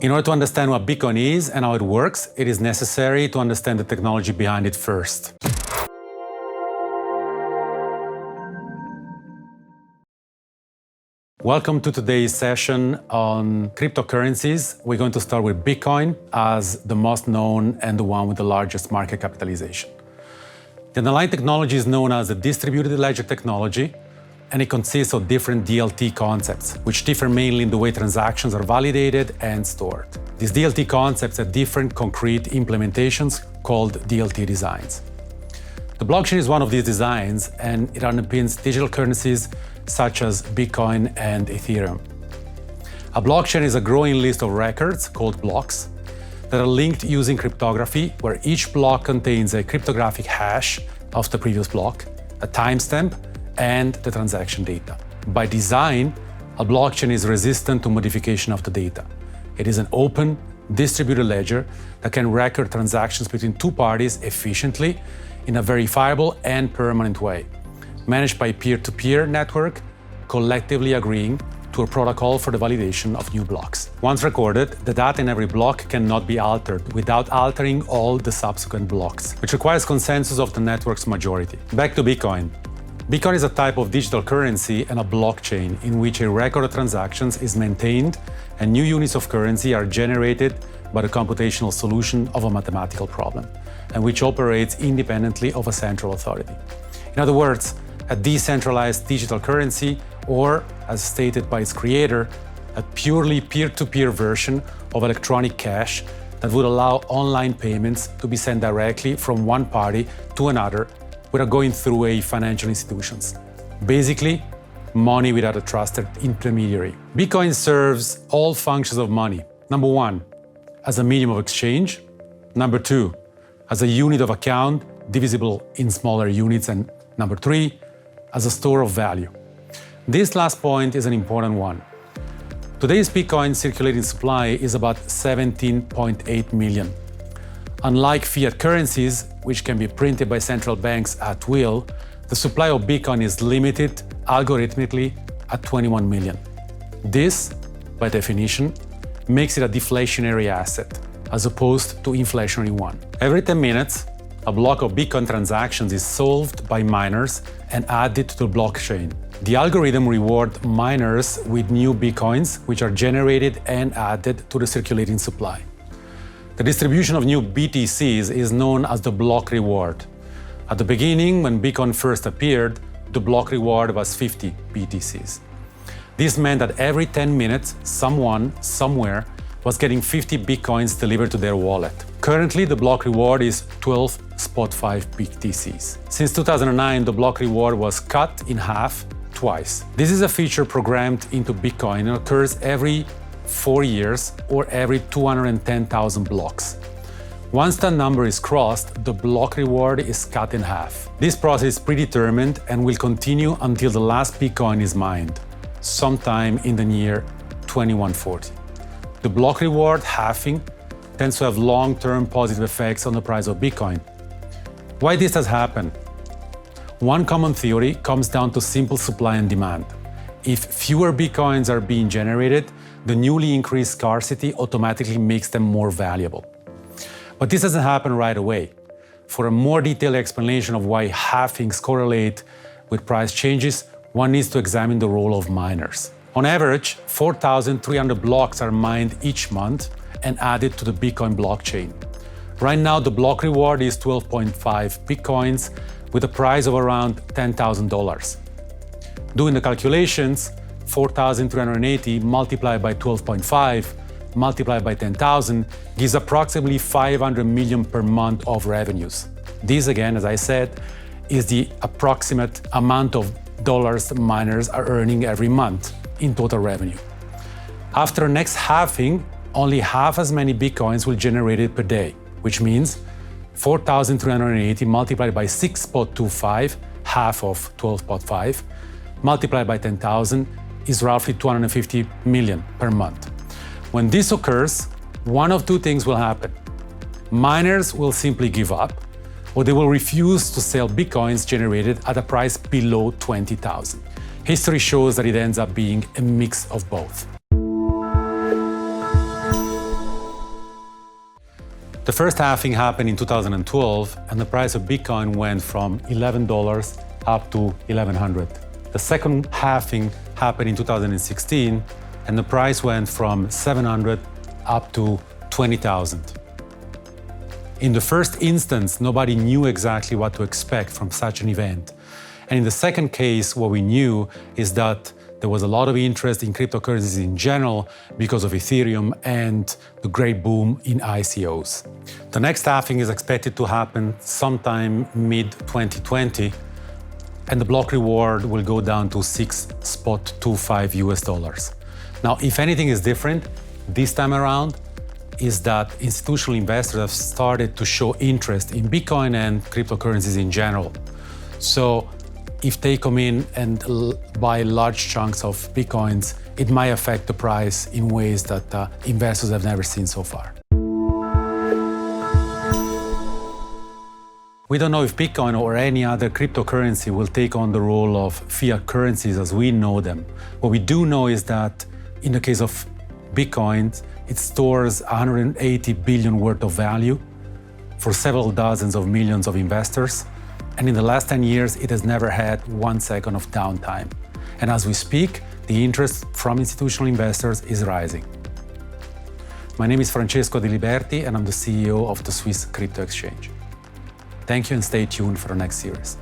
In order to understand what Bitcoin is and how it works, it is necessary to understand the technology behind it first. Welcome to today's session on cryptocurrencies. We're going to start with Bitcoin as the most known and the one with the largest market capitalization. The underlying technology is known as the distributed ledger technology, and it consists of different DLT concepts, which differ mainly in the way transactions are validated and stored. These DLT concepts have different concrete implementations called DLT designs. The blockchain is one of these designs, and it underpins digital currencies such as Bitcoin and Ethereum. A blockchain is a growing list of records called blocks that are linked using cryptography, where each block contains a cryptographic hash of the previous block, a timestamp, and the transaction data. By design, a blockchain is resistant to modification of the data. It is an open, distributed ledger that can record transactions between two parties efficiently in a verifiable and permanent way, managed by a peer-to-peer network, collectively agreeing to a protocol for the validation of new blocks. Once recorded, the data in every block cannot be altered without altering all the subsequent blocks, which requires consensus of the network's majority. Back to Bitcoin. Bitcoin is a type of digital currency and a blockchain in which a record of transactions is maintained and new units of currency are generated by the computational solution of a mathematical problem, and which operates independently of a central authority. In other words, a decentralized digital currency, or, as stated by its creator, a purely peer-to-peer version of electronic cash that would allow online payments to be sent directly from one party to another without going through a financial institutions. Basically, money without a trusted intermediary. Bitcoin serves all functions of money. Number one, as a medium of exchange. Number two, as a unit of account, divisible in smaller units. And number three, as a store of value. This last point is an important one. Today's Bitcoin circulating supply is about 17.8 million. Unlike fiat currencies, which can be printed by central banks at will, the supply of Bitcoin is limited algorithmically at 21 million. This, by definition, makes it a deflationary asset, as opposed to inflationary one. Every 10 minutes, a block of Bitcoin transactions is solved by miners and added to the blockchain. The algorithm rewards miners with new Bitcoins, which are generated and added to the circulating supply. The distribution of new BTCs is known as the block reward. At the beginning, when Bitcoin first appeared, the block reward was 50 BTCs. This meant that every 10 minutes, someone, somewhere, was getting 50 Bitcoins delivered to their wallet. Currently, the block reward is 12.5 BTCs. Since 2009, the block reward was cut in half twice. This is a feature programmed into Bitcoin and occurs every 4 years or every 210,000 blocks. Once that number is crossed, the block reward is cut in half. This process is predetermined and will continue until the last Bitcoin is mined, sometime in the year 2140. The block reward halving tends to have long-term positive effects on the price of Bitcoin. Why this has happened? One common theory comes down to simple supply and demand. If fewer Bitcoins are being generated, the newly increased scarcity automatically makes them more valuable. But this doesn't happen right away. For a more detailed explanation of why halvings correlate with price changes, one needs to examine the role of miners. On average, 4,300 blocks are mined each month and added to the Bitcoin blockchain. Right now, the block reward is 12.5 Bitcoins with a price of around $10,000. Doing the calculations, 4,380 multiplied by 12.5 multiplied by 10,000 gives approximately 500 million per month of revenues. This, again, as I said, is the approximate amount of dollars miners are earning every month in total revenue. After the next halving, only half as many Bitcoins will be generated per day, which means 4,380 multiplied by 6.25, half of 12.5, multiplied by 10,000 is roughly 250 million per month. When this occurs, one of two things will happen. Miners will simply give up, or they will refuse to sell Bitcoins generated at a price below 20,000. History shows that it ends up being a mix of both. The first halving happened in 2012, and the price of Bitcoin went from $11 up to $1,100. The second halving happened in 2016, and the price went from $700 up to $20,000. In the first instance, nobody knew exactly what to expect from such an event. And in the second case, what we knew is that there was a lot of interest in cryptocurrencies in general because of Ethereum and the great boom in ICOs. The next halving is expected to happen sometime mid-2020, and the block reward will go down to $6.25. Now, if anything is different this time around, is that institutional investors have started to show interest in Bitcoin and cryptocurrencies in general. So if they come in and buy large chunks of Bitcoins, it might affect the price in ways that investors have never seen so far. We don't know if Bitcoin or any other cryptocurrency will take on the role of fiat currencies as we know them. What we do know is that in the case of Bitcoin, it stores 180 billion worth of value for several dozens of millions of investors. And in the last 10 years, it has never had 1 second of downtime. And as we speak, the interest from institutional investors is rising. My name is Francesco Adiliberti, and I'm the CEO of the Swiss Crypto Exchange. Thank you, and stay tuned for the next series.